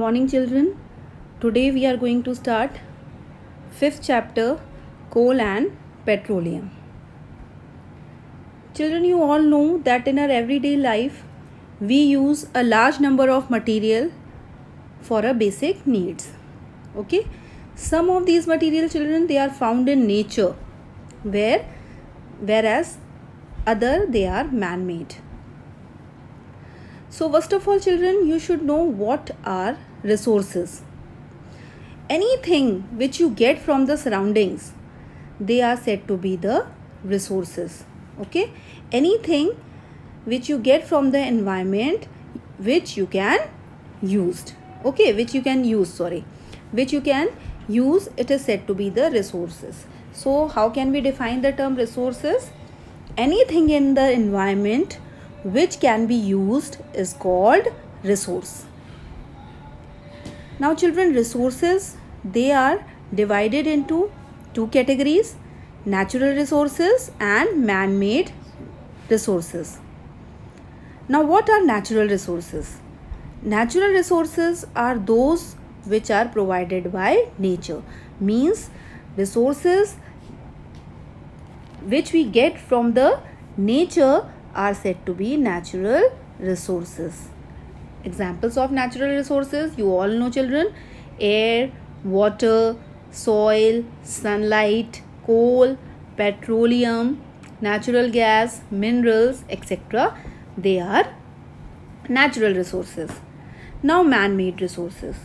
morning, children. Today we are going to start 5th chapter, Coal and Petroleum. Children, you all know that in our everyday life we use a large number of material for our basic needs. Okay, some of these material, children, they are found in nature, whereas other they are man-made. So first of all, children, you should know what are resources. Anything which you get from the surroundings, they are said to be the resources. Okay, anything which you get from the environment which you can use, which you can use, it is said to be the resources. So how can we define the term resources? Anything in the environment which can be used is called resource. Now children, resources, they are divided into two categories: natural resources and man-made resources. Now what are natural resources? Natural resources are those which are provided by nature, means resources which we get from the nature are said to be natural resources. Examples of natural resources, you all know, children: air, water, soil, sunlight, coal, petroleum, natural gas, minerals, etc. They are natural resources. Now man-made resources.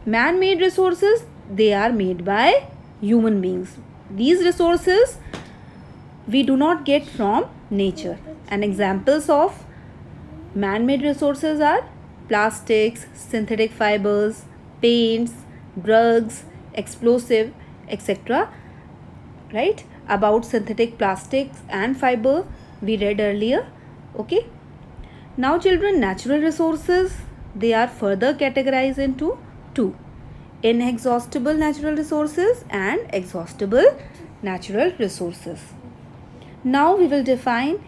Man-made resources, they are made by human beings. These resources we do not get from nature. And examples of man-made resources are plastics, synthetic fibers, paints, drugs, explosive, etc. Right? About synthetic plastics and fiber we read earlier. Okay. Now children, natural resources, they are further categorized into two: inexhaustible natural resources and exhaustible natural resources. Now we will define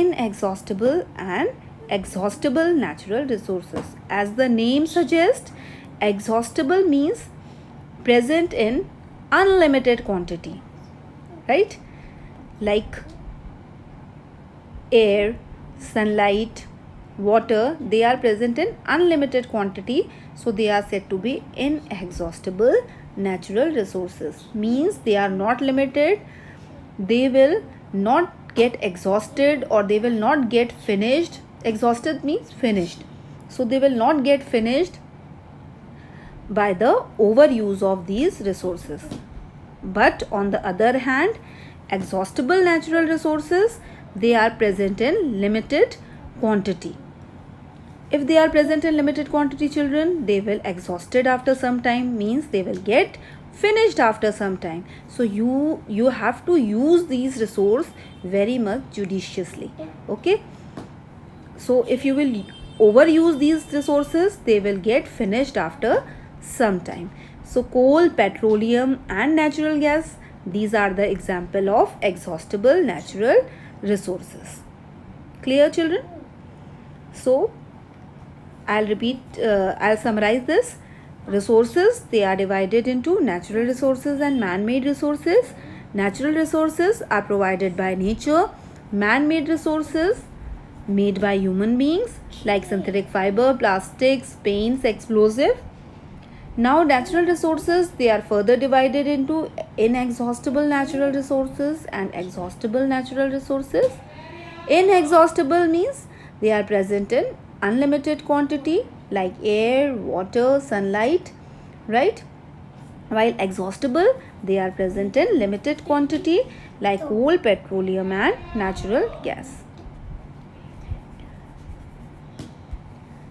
inexhaustible and exhaustible natural resources. As the name suggests, exhaustible means present in unlimited quantity, right? Like air, sunlight, water, they are present in unlimited quantity, so they are said to be inexhaustible natural resources. Means they are not limited, they will not get exhausted, or they will not get finished. Exhausted means finished, so they will not get finished by the overuse of these resources. But on the other hand, exhaustible natural resources, they are present in limited quantity. If they are present in limited quantity, children, they will exhausted after some time, means they will get finished after some time. So you have to use these resources very much judiciously. Okay, so if you will overuse these resources, they will get finished after some time. So coal, petroleum and natural gas, these are the example of exhaustible natural resources. Clear, children? So I'll summarize this. Resources, they are divided into natural resources and man-made resources. Natural resources are provided by nature. Man-made resources made by human beings, like synthetic fiber, plastics, paints, explosive. Now natural resources, they are further divided into inexhaustible natural resources and exhaustible natural resources. Inexhaustible means they are present in unlimited quantity, like air, water, sunlight, right? While exhaustible, they are present in limited quantity, like coal, petroleum and natural gas.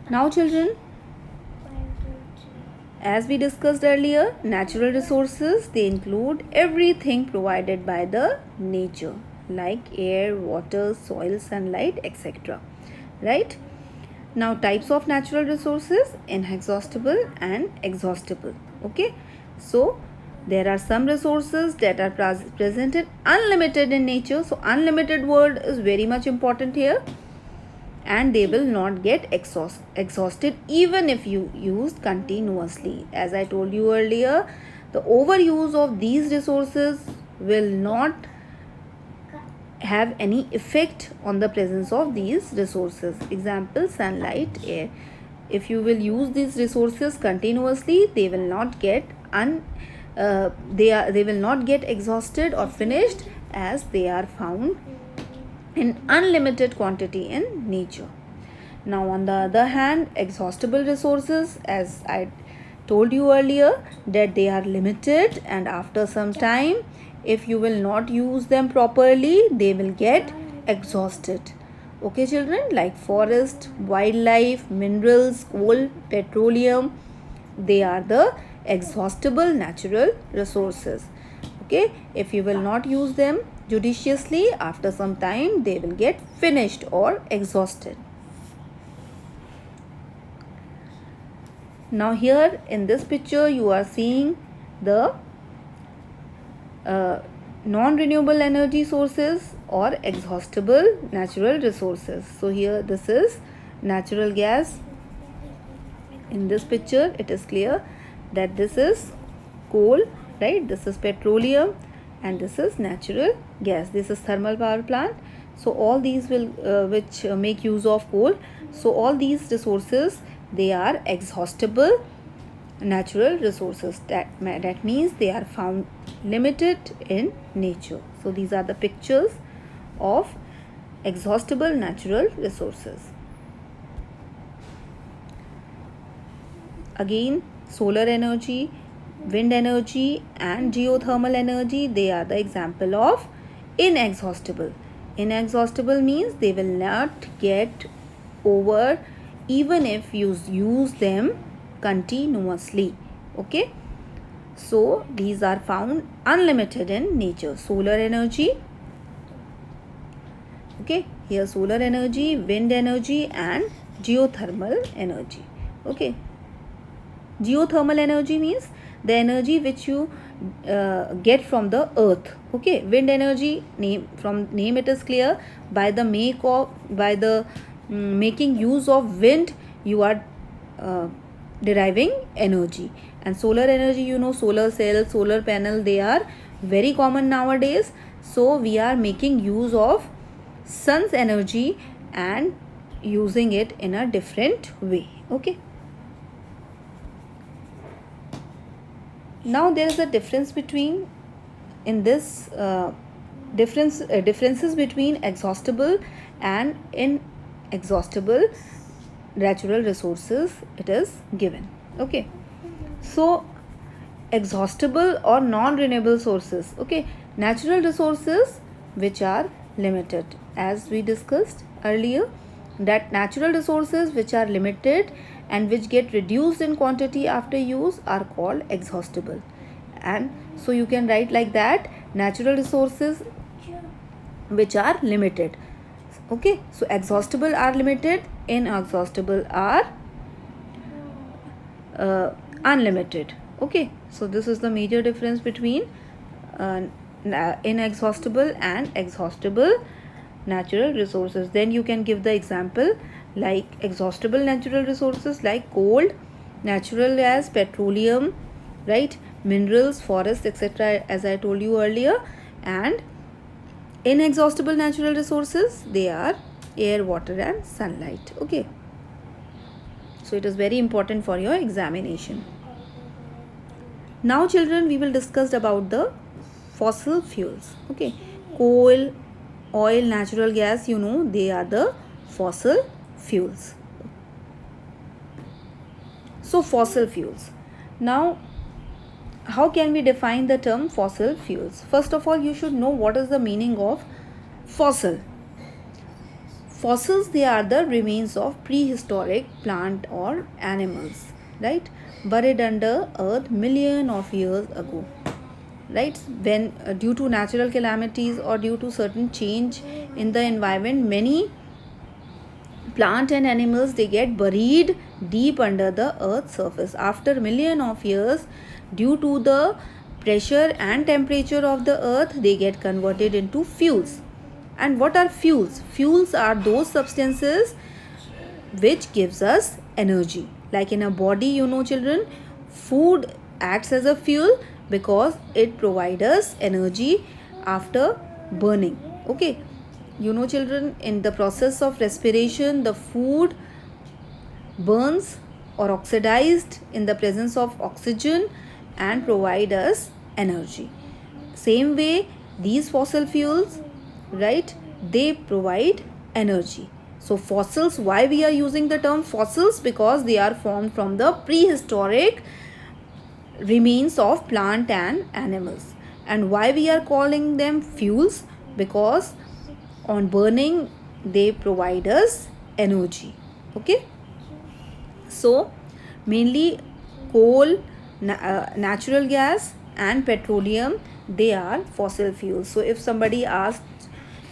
Now children, as we discussed earlier, natural resources, they include everything provided by the nature, like air, water, soil, sunlight, etc. Right? Now types of natural resources: inexhaustible and exhaustible. Okay, so there are some resources that are present in unlimited in nature. So unlimited word is very much important here. and they will not get exhausted even if you use continuously. As I told you earlier, the overuse of these resources will not have any effect on the presence of these resources. Example, sunlight, air. If you will use these resources continuously, they will not get they will not get exhausted or finished, as they are found in unlimited quantity in nature. Now, on the other hand, exhaustible resources, as I told you earlier, that they are limited, and after some time, if you will not use them properly, they will get exhausted. Okay, children, like forest, wildlife, minerals, coal, petroleum, they are the exhaustible natural resources. Okay, if you will not use them judiciously, after some time they will get finished or exhausted. Now here in this picture you are seeing the non-renewable energy sources or exhaustible natural resources. So here this is natural gas. In this picture it is clear that this is coal, right? This is petroleum, and this is natural gas. This is thermal power plant. So all these will which make use of coal. So all these resources, they are exhaustible natural resources. That means they are found limited in nature. So these are the pictures of exhaustible natural resources. Again, solar energy, wind energy and geothermal energy, they are the example of inexhaustible. Inexhaustible means they will not get over even if you use them continuously. Okay, so these are found unlimited in nature. Solar energy, okay, here solar energy, wind energy and geothermal energy. Okay, geothermal energy means the energy which you get from the earth. Okay, wind energy, from name it is clear, by the making use of wind you are deriving energy. And solar energy, you know, solar cell, solar panel, they are very common nowadays. So we are making use of sun's energy and using it in a different way. Okay, now there is a difference between in this differences between exhaustible and inexhaustible natural resources it is given. Okay, so exhaustible or non-renewable sources. Okay, natural resources which are limited, as we discussed earlier, that natural resources which are limited and which get reduced in quantity after use are called exhaustible. And so you can write like that: natural resources which are limited. Okay, so exhaustible are limited, inexhaustible are unlimited. Okay, so this is the major difference between inexhaustible and exhaustible natural resources. Then you can give the example like exhaustible natural resources like coal, natural gas, petroleum, right, minerals, forests, etc., as I told you earlier. And inexhaustible natural resources, they are air, water and sunlight. Okay, so it is very important for your examination. Now children, we will discuss about the fossil fuels. Okay, coal, oil, natural gas, you know, they are the fossil fuels. So fossil fuels. Now, how can we define the term fossil fuels? First of all, you should know what is the meaning of fossil. Fossils, they are the remains of prehistoric plant or animals, right, buried under earth million of years ago, right? When due to natural calamities or due to certain change in the environment, many plant and animals, they get buried deep under the earth's surface. After million of years, due to the pressure and temperature of the earth, they get converted into fuels. And what are fuels? Fuels are those substances which gives us energy. Like in a body, you know children, food acts as a fuel because it provides us energy after burning. Okay, you know children, in the process of respiration, the food burns or oxidized in the presence of oxygen and provide us energy. Same way, these fossil fuels, right, they provide energy. So fossils, why we are using the term fossils? Because they are formed from the prehistoric remains of plant and animals. And why we are calling them fuels? Because on burning they provide us energy. Okay, so mainly coal, natural gas and petroleum, they are fossil fuels. So if somebody asks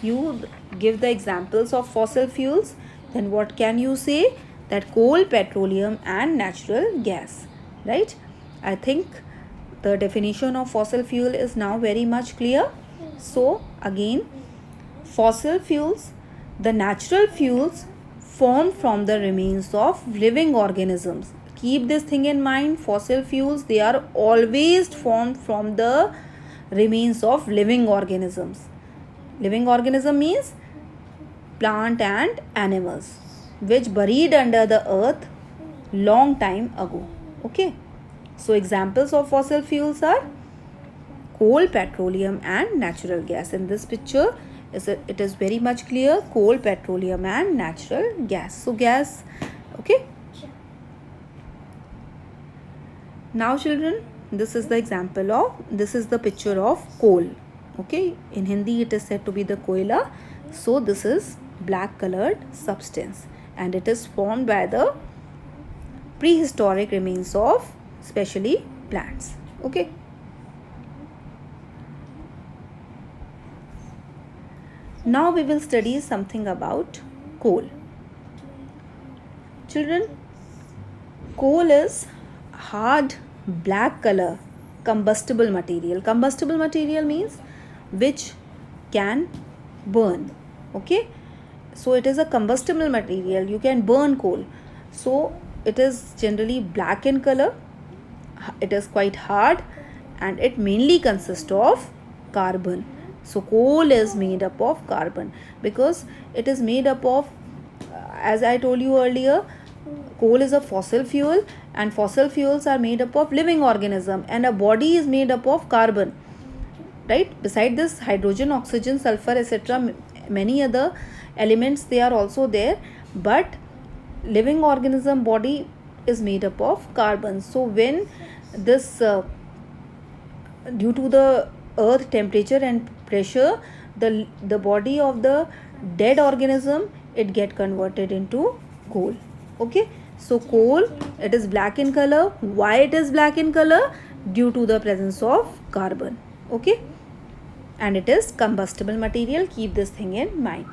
you, give the examples of fossil fuels, then what can you say? That coal, petroleum and natural gas, right? I think the definition of fossil fuel is now very much clear. So again, fossil fuels, the natural fuels formed from the remains of living organisms. Keep this thing in mind. Fossil fuels, they are always formed from the remains of living organisms. Living organism means plant and animals which buried under the earth long time ago. Okay, so examples of fossil fuels are coal, petroleum and natural gas. In this picture, it is very much clear: coal, petroleum and natural gas. So gas. Okay, now children, this is the picture of coal. Okay, in Hindi it is said to be the koila. So this is black colored substance and it is formed by the prehistoric remains of especially plants. Okay, now we will study something about coal. Children, coal is hard black color combustible material. Combustible material means which can burn. Okay, so it is a combustible material, you can burn coal. So it is generally black in color, it is quite hard and it mainly consists of carbon. So coal is made up of carbon because it is made up of, as I told you earlier, coal is a fossil fuel and fossil fuels are made up of living organism and a body is made up of carbon, right? Beside this, hydrogen, oxygen, sulfur, etc., many other elements, they are also there, but living organism body is made up of carbon. So when this due to the earth temperature and pressure, the body of the dead organism, it get converted into coal. Okay, so coal, it is black in color. Why it is black in color? Due to the presence of carbon. Okay, and it is combustible material. Keep this thing in mind.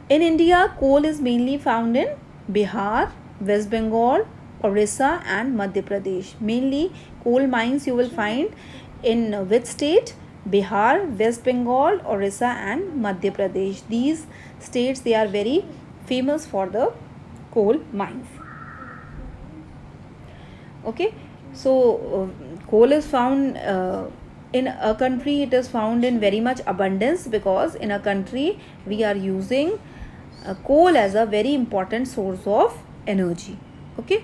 In India, coal is mainly found in Bihar, West Bengal, Orissa and Madhya Pradesh. Mainly coal mines you will find in which state? Bihar, West Bengal, Orissa and Madhya Pradesh. These states, they are very famous for the coal mines. Okay, so coal is found in a country, it is found in very much abundance because in a country we are using coal as a very important source of energy. Okay,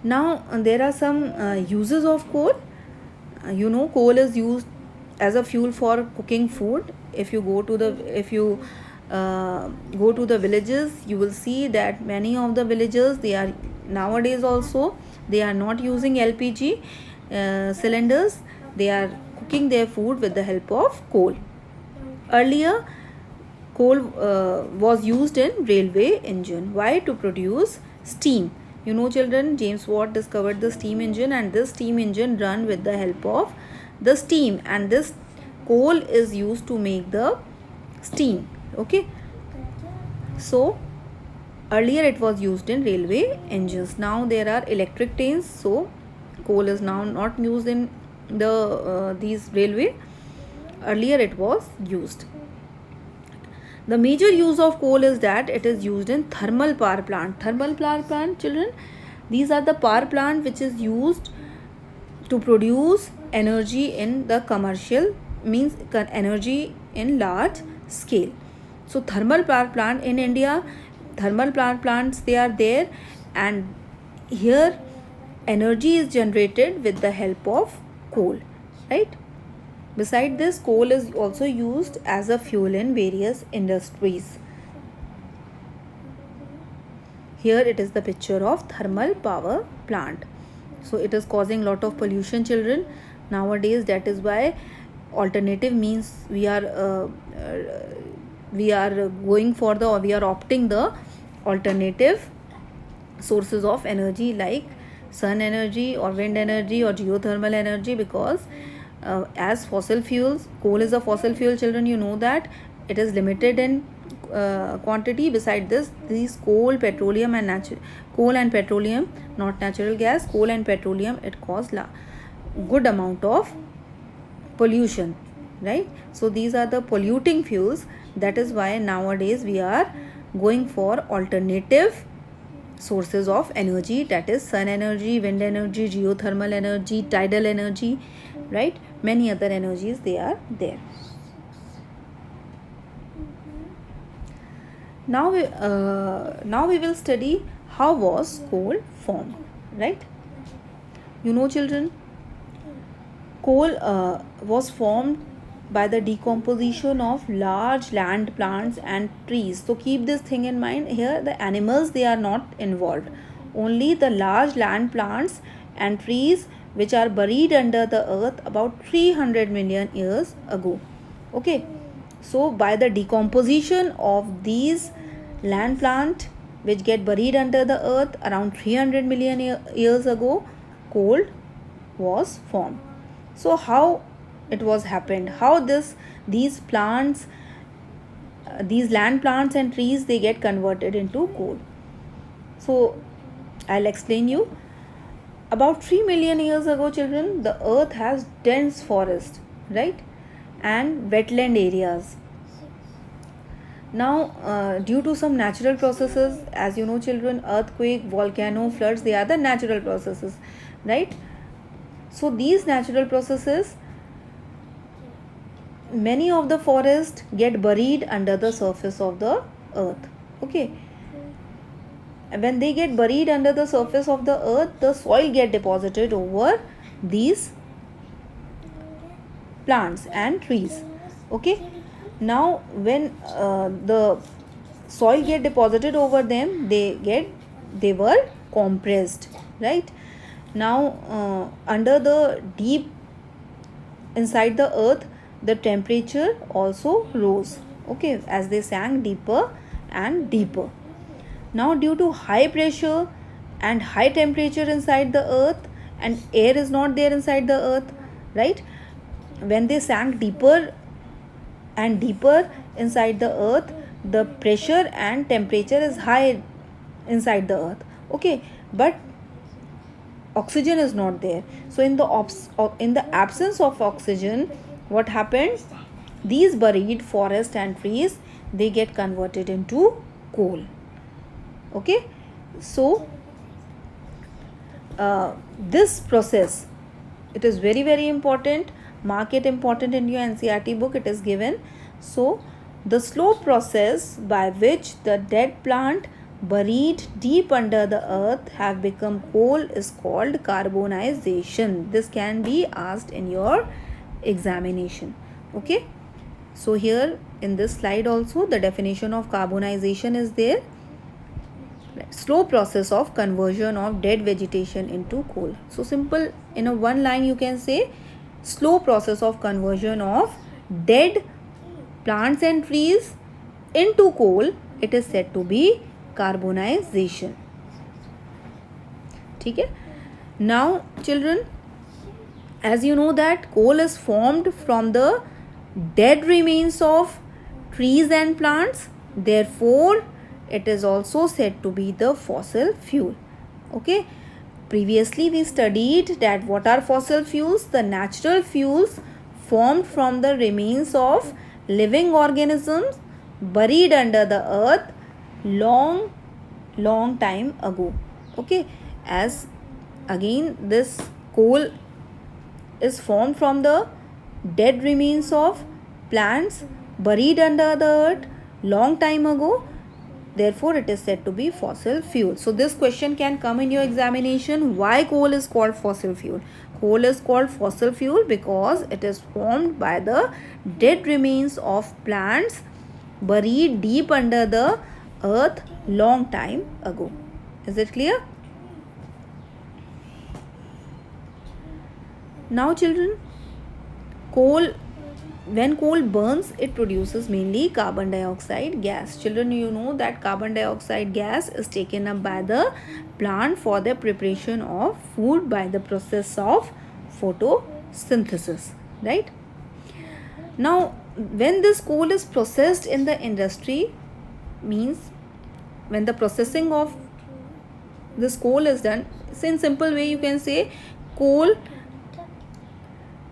now there are some uses of coal. You know, coal is used as a fuel for cooking food. If you go to the villages, you will see that many of the villages, they are nowadays also, they are not using LPG cylinders. They are cooking their food with the help of coal. Earlier, coal was used in railway engine. Why? To produce steam. You know children, James Watt discovered the steam engine and this steam engine run with the help of the steam and this coal is used to make the steam. Okay, so earlier it was used in railway engines. Now there are electric trains, so coal is now not used in the these railway. Earlier it was used. The major use of coal is that it is used in thermal power plant. Thermal power plant, children, these are the power plant which is used to produce energy in the commercial, means energy in large scale. So thermal power plant in India, thermal power plants, they are there, and here energy is generated with the help of coal, right? Beside this, coal is also used as a fuel in various industries. Here it is the picture of thermal power plant. So it is causing lot of pollution, children, nowadays. That is why alternative means we are going for the, or we are opting the alternative sources of energy like sun energy or wind energy or geothermal energy, because as fossil fuels, coal is a fossil fuel, children, you know that it is limited in quantity. Beside this, these coal, petroleum and coal and petroleum, not natural gas, coal and petroleum, it cause good amount of pollution, right? So these are the polluting fuels. That is why nowadays we are going for alternative sources of energy, that is sun energy, wind energy, geothermal energy, tidal energy, right? Many other energies, they are there. Now we will study how was coal formed, right? You know, children, coal was formed by the decomposition of large land plants and trees. So keep this thing in mind. Here the animals, they are not involved, only the large land plants and trees which are buried under the earth about 300 million years ago. Okay, so by the decomposition of these land plant which get buried under the earth around 300 million years ago, coal was formed. So how it was happened, how these plants, these land plants and trees, they get converted into coal. So I'll explain you. About 3 million years ago, children, the earth has dense forest, right, and wetland areas. Now due to some natural processes, as you know, children, earthquake, volcano, floods, they are the natural processes, right? So these natural processes, many of the forests get buried under the surface of the earth. Okay, when they get buried under the surface of the earth, the soil get deposited over these plants and trees. Okay, now when the soil get deposited over them, they were compressed, right? Now under the deep inside the earth, the temperature also rose, okay, as they sank deeper and deeper. Now due to high pressure and high temperature inside the earth, and air is not there inside the earth, right? When they sank deeper and deeper inside the earth, the pressure and temperature is high inside the earth, okay, but oxygen is not there. So in the absence of oxygen, what happens, these buried forest and trees, they get converted into coal. Okay, so this process, it is very, very important. Mark it important in your NCERT book, it is given. So the slow process by which the dead plant buried deep under the earth have become coal is called carbonization. This can be asked in your examination. Okay, so here in this slide also the definition of carbonization is there. Slow process of conversion of dead vegetation into coal. So simple, in a one line you can say, slow process of conversion of dead plants and trees into coal, it is said to be carbonization. Okay, now children, as you know that coal is formed from the dead remains of trees and plants, therefore it is also said to be the fossil fuel. Okay, previously we studied that what are fossil fuels? The natural fuels formed from the remains of living organisms buried under the earth long time ago. Okay, as again this coal is formed from the dead remains of plants buried under the earth long time ago. Therefore, it is said to be fossil fuel. So, this question can come in your examination. Why coal is called fossil fuel? Coal is called fossil fuel because it is formed by the dead remains of plants buried deep under the earth long time ago. Is it clear? Now, children, when coal burns, it produces mainly carbon dioxide gas. Children, you know that carbon dioxide gas is taken up by the plant for the preparation of food by the process of photosynthesis, right? Now, when this coal is processed in the industry, means when the processing of this coal is done, so in simple way you can say coal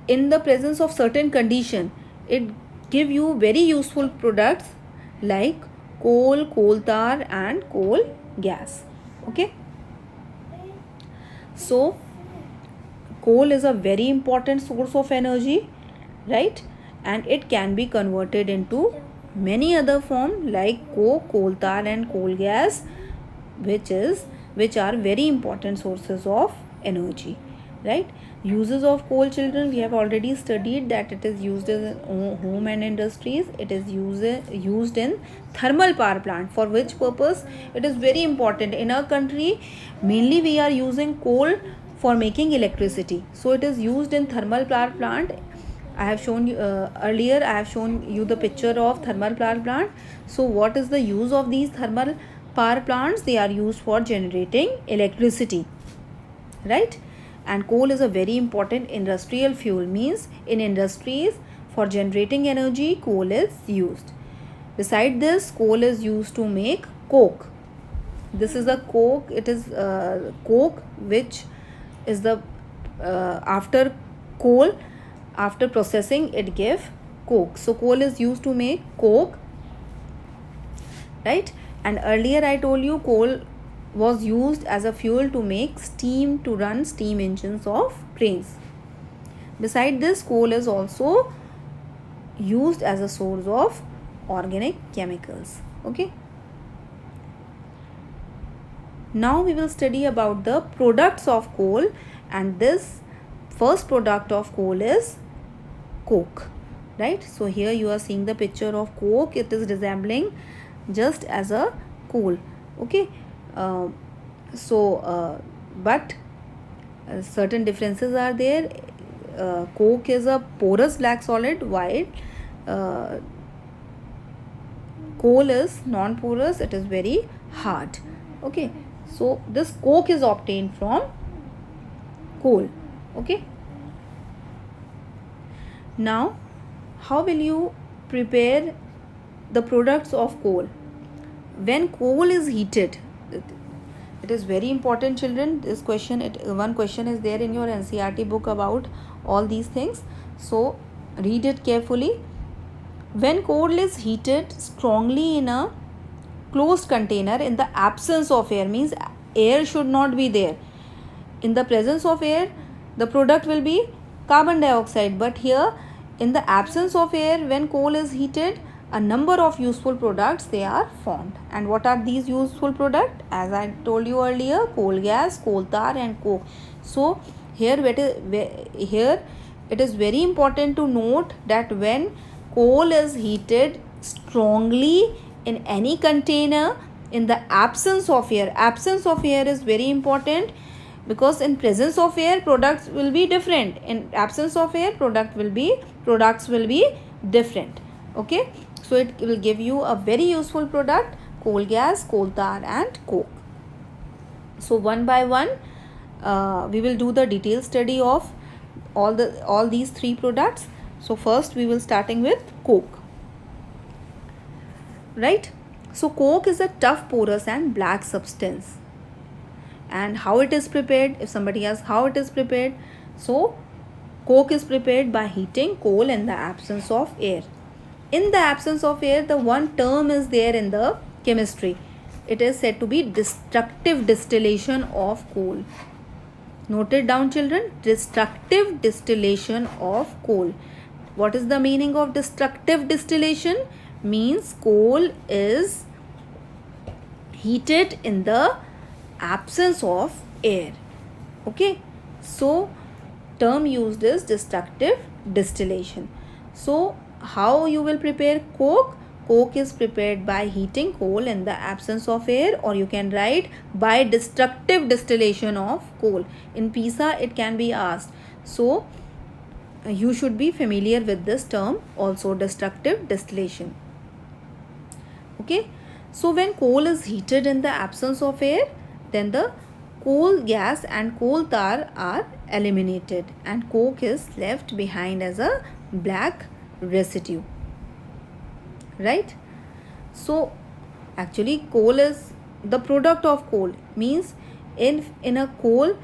in the presence of certain condition, it give you very useful products like coal tar and coal gas. Okay, so coal is a very important source of energy, right? And it can be converted into many other form like coal tar and coal gas, which are very important sources of energy, right? Uses of coal, children, we have already studied that it is used in home and industries. It is used in thermal power plant. For which purpose? It is very important in our country. Mainly we are using coal for making electricity, so it is used in thermal power plant. I have shown you earlier, I have shown you the picture of thermal power plant. So what is the use of these thermal power plants? They are used for generating electricity, right? And coal is a very important industrial fuel, means in industries for generating energy coal is used. Beside this, coal is used to make coke. This is the coke. It is coke which is the after coal, after processing it give coke. So coal is used to make coke, right? And earlier I told you coal was used as a fuel to make steam, to run steam engines of trains. Beside this, coal is also used as a source of organic chemicals. Okay, now we will study about the products of coal, and this first product of coal is coke, right? So here you are seeing the picture of coke. It is resembling just as a coal. Okay, but certain differences are there. Coke is a porous black solid, while coal is non-porous, it is very hard. Okay, so this coke is obtained from coal. Okay, now how will you prepare the products of coal? When coal is heated, it is very important, children. This question, one question is there in your NCERT book about all these things, so read it carefully. When coal is heated strongly in a closed container in the absence of air, means air should not be there. In the presence of air, the product will be carbon dioxide, but here in the absence of air, when coal is heated, a number of useful products they are formed. And what are these useful products? As I told you earlier, coal gas, coal tar and coke. So here it is very important to note that when coal is heated strongly in any container in the absence of air is very important, because in presence of air products will be different, in absence of air products will be different. Okay, so it will give you a very useful product, coal gas, coal tar and coke. So one by one we will do the detailed study of all these three products. So first we will starting with coke, right? So coke is a tough, porous and black substance. And how it is prepared? If somebody asks how it is prepared, so coke is prepared by heating coal in the absence of air. In the absence of air, the one term is there in the chemistry. It is said to be destructive distillation of coal. Note it down, children. Destructive distillation of coal. What is the meaning of destructive distillation? Means coal is heated in the absence of air. Okay. So, term used is destructive distillation. So, how you will prepare coke? Coke is prepared by heating coal in the absence of air, or you can write by destructive distillation of coal. In PISA it can be asked. So you should be familiar with this term also, destructive distillation. Okay. So when coal is heated in the absence of air, then the coal gas and coal tar are eliminated and coke is left behind as a black residue. Right? So actually coal is the product of coal, means in a coal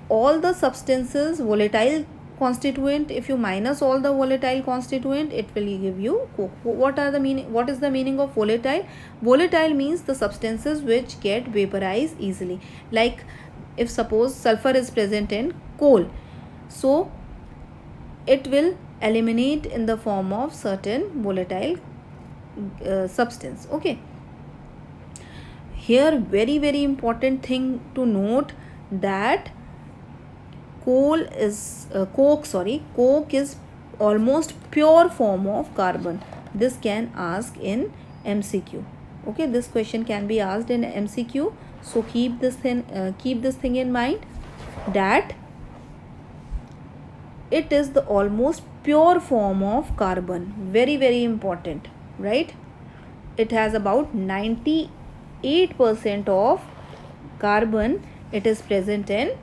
all the substances, volatile constituent, if you minus all the volatile constituent, it will give you coke. What is the meaning of volatile? Volatile means the substances which get vaporized easily. Like if suppose sulfur is present in coal, so it will eliminate in the form of certain volatile substance. Okay. Here very important thing to note, that coke is almost pure form of carbon. This can ask in MCQ. Okay, this question can be asked in MCQ. So keep this thing in mind, that it is the almost pure form of carbon. Very important, right? It has about 98% of carbon, it is present in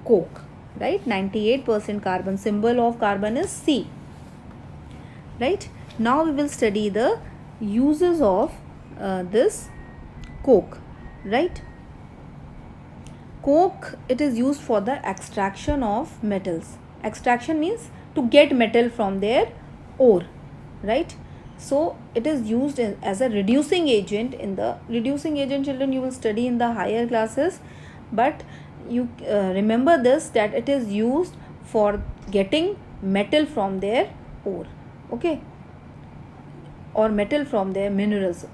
coke, right? 98% carbon. Symbol of carbon is C. Right? Now we will study the uses of this coke. Right? Coke, it is used for the extraction of metals. Extraction means to get metal from their ore. Right? So it is used as a reducing agent. In the reducing agent, children, you will study in the higher classes, but you remember this, that it is used for getting metal from their ore. Okay, or metal from their minerals.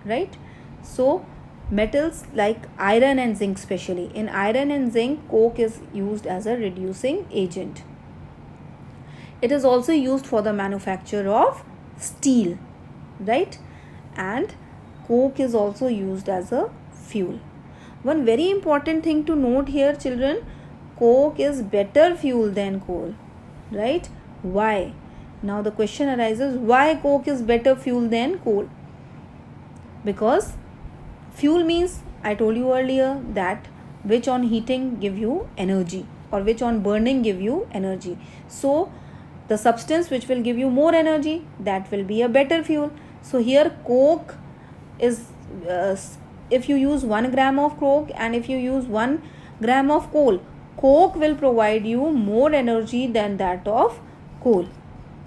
Right? So metals like iron and zinc, especially in iron and zinc, coke is used as a reducing agent. It is also used for the manufacture of steel, right? And coke is also used as a fuel. One very important thing to note here, children, coke is better fuel than coal, right? Why? Now the question arises, why coke is better fuel than coal? Because fuel means, I told you earlier, that which on heating give you energy, or which on burning give you energy. So the substance which will give you more energy, that will be a better fuel. So here coke is, if you use 1 gram of coke and if you use 1 gram of coal, coke will provide you more energy than that of coal.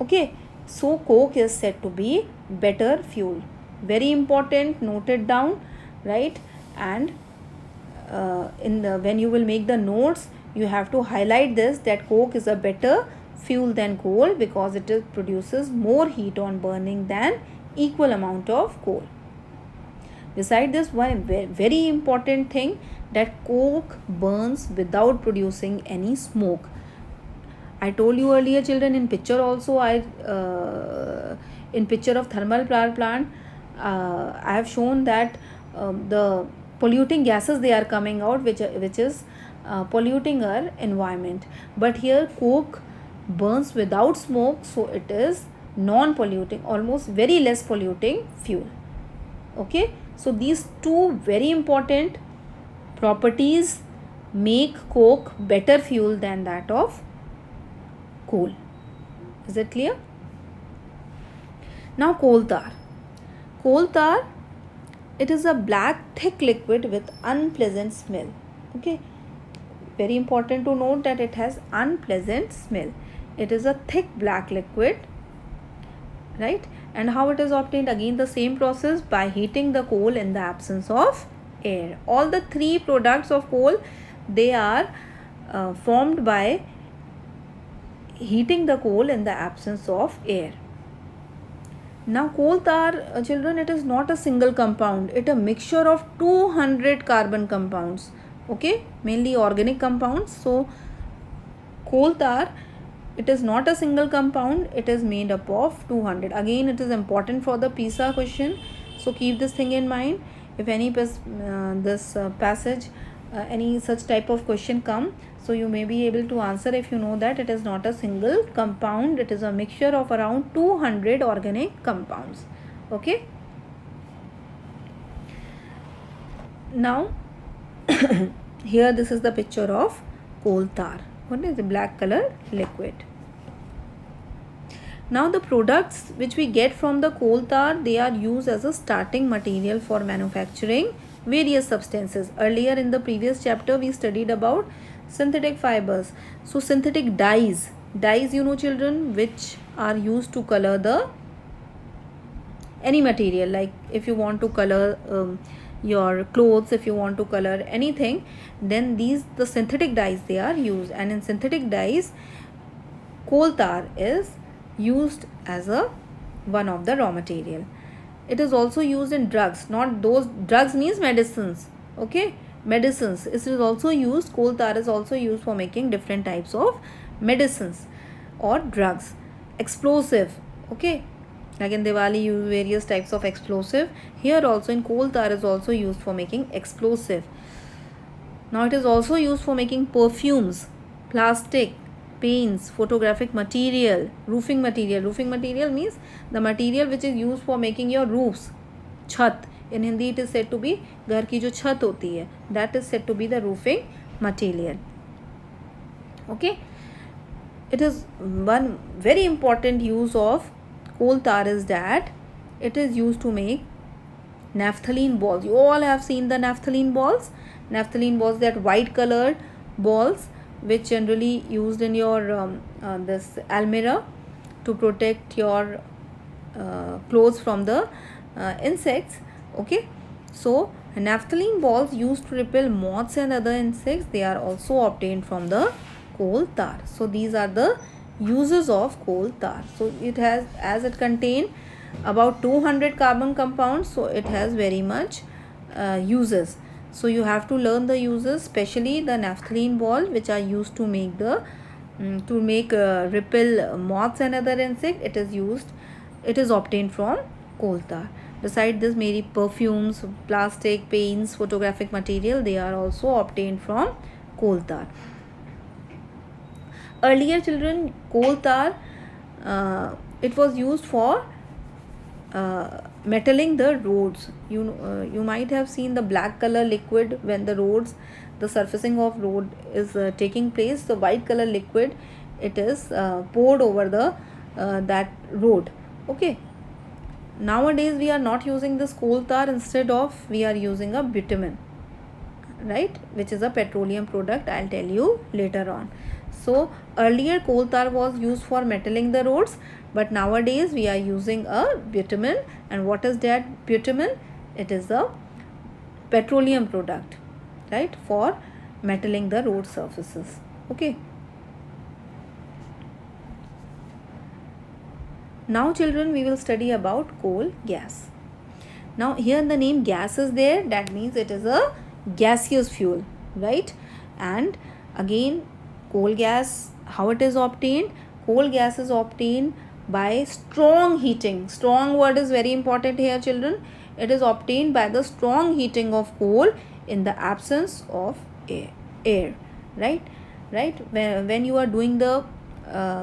Okay, so coke is said to be better fuel. Very important, note it down, right? And when you will make the notes, you have to highlight this, that coke is a better fuel than coal because it produces more heat on burning than equal amount of coal. Beside this, one very important thing, that coke burns without producing any smoke. I told you earlier, children, in picture also, in picture of thermal power plant, I have shown that the polluting gases, they are coming out, which is polluting our environment. But here coke burns without smoke, so it is non-polluting, almost very less polluting fuel. Okay, so these two very important properties make coke better fuel than that of coal. Is it clear? Now coal tar. Coal tar, it is a black thick liquid with unpleasant smell. Okay, very important to note that it has unpleasant smell. It is a thick black liquid, right? And how it is obtained? Again the same process, by heating the coal in the absence of air. All the three products of coal, they are formed by heating the coal in the absence of air. Now coal tar, children, it is not a single compound, it a mixture of 200 carbon compounds, okay, mainly organic compounds. So coal tar, it is not a single compound, it is made up of 200. Again it is important for the PISA question, so keep this thing in mind. If any passage, any such type of question come, so you may be able to answer if you know that it is not a single compound, it is a mixture of around 200 organic compounds, okay. Now here this is the picture of coal tar. What is the black color liquid? Now the products which we get from the coal tar, they are used as a starting material for manufacturing various substances. Earlier in the previous chapter we studied about synthetic fibers. So synthetic dyes, you know children, which are used to color the any material, like if you want to color your clothes, if you want to color anything, then the synthetic dyes they are used. And in synthetic dyes, coal tar is used as a one of the raw material. It is also used in drugs, not those drugs means medicines, okay, medicines. It is also used, coal tar is also used for making different types of medicines or drugs. Explosive, okay, like in Diwali use various types of explosive. Here also in coal tar is also used for making explosive. Now it is also used for making perfumes, plastic, paints, photographic material, roofing material. Roofing material means the material which is used for making your roofs, chhat. In Hindi it is said to be घर की जो छत होती है, that is said to be the roofing material, okay. It is one very important use of coal tar is that it is used to make naphthalene balls. You all have seen the naphthalene balls. Naphthalene balls, that white colored balls which generally used in your this almirah to protect your clothes from the insects, okay. So naphthalene balls used to repel moths and other insects, they are also obtained from the coal tar. So these are the uses of coal tar. So it has, as it contains about 200 carbon compounds, so it has very much uses. So you have to learn the uses, especially the naphthalene ball which are used to make the repel moths and other insects. It is obtained from coal tar. Beside this, many perfumes, plastic, paints, photographic material, they are also obtained from coal tar. Earlier children, coal tar it was used for metalling the roads. You might have seen the black color liquid when the surfacing of road is taking place. The white color liquid, it is poured over the that road, okay. Nowadays we are not using this coal tar, instead of we are using a bitumen, right, which is a petroleum product. I'll tell you later on. So earlier coal tar was used for metalling the roads, but nowadays we are using a bitumen. And what is that bitumen? It is a petroleum product, right, for metalling the road surfaces, okay. Now children, we will study about coal gas. Now here the name gas is there, that means it is a gaseous fuel, right. And again, coal gas, how it is obtained? Coal gas is obtained by strong heating. Strong word is very important here children. It is obtained by the strong heating of coal in the absence of air, right. When you are doing the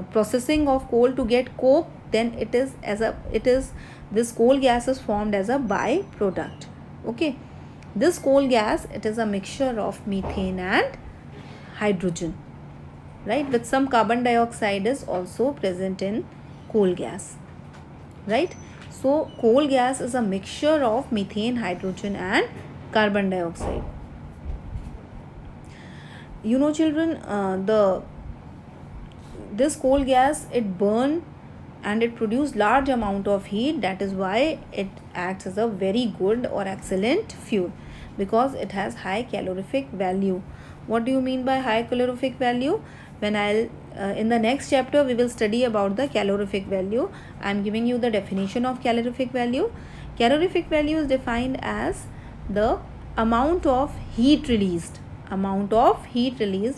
processing of coal to get coke, then this coal gas is formed as a byproduct, okay. This coal gas, it is a mixture of methane and hydrogen, right, with some carbon dioxide is also present in coal gas, right. So coal gas is a mixture of methane, hydrogen and carbon dioxide. Children, this coal gas, it burn and it produces large amount of heat. That is why it acts as a very good or excellent fuel, because it has high calorific value. What do you mean by high calorific value? When I'll in the next chapter we will study about the calorific value. I am giving you the definition of calorific value. Calorific value is defined as the amount of heat released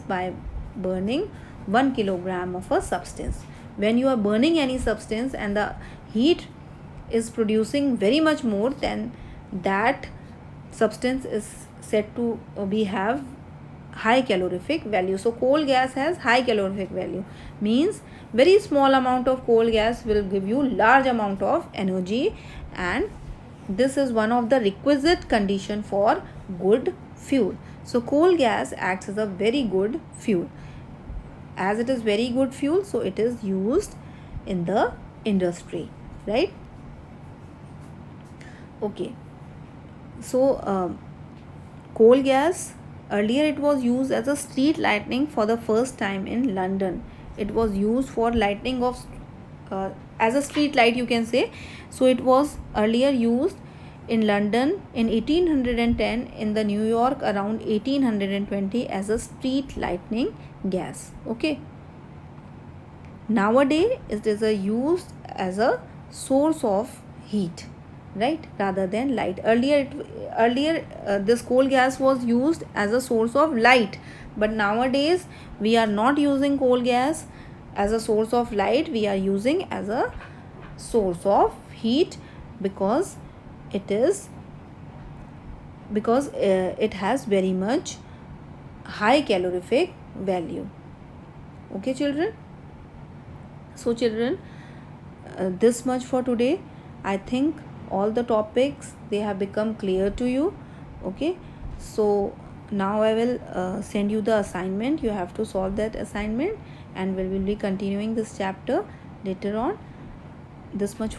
by burning 1 kilogram of a substance. When you are burning any substance and the heat is producing very much more, then that substance is said to be have high calorific value. So coal gas has high calorific value, means very small amount of coal gas will give you large amount of energy, and this is one of the requisite condition for good fuel. So coal gas acts as a very good fuel. As it is very good fuel, so it is used in the industry, right? Okay, so coal gas, earlier it was used as a street lighting for the first time in London. It was used for lighting of as a street light, you can say. So it was earlier used in London in 1810, in the New York around 1820 as a street lighting gas. Okay, nowadays it is a used as a source of heat, right, rather than light. Earlier this coal gas was used as a source of light, but nowadays we are not using coal gas as a source of light, we are using as a source of heat, because it has very much high calorific value. Okay children, so children, this much for today. I think all the topics, they have become clear to you. Okay, so now I will send you the assignment. You have to solve that assignment, and we will be continuing this chapter later on. This much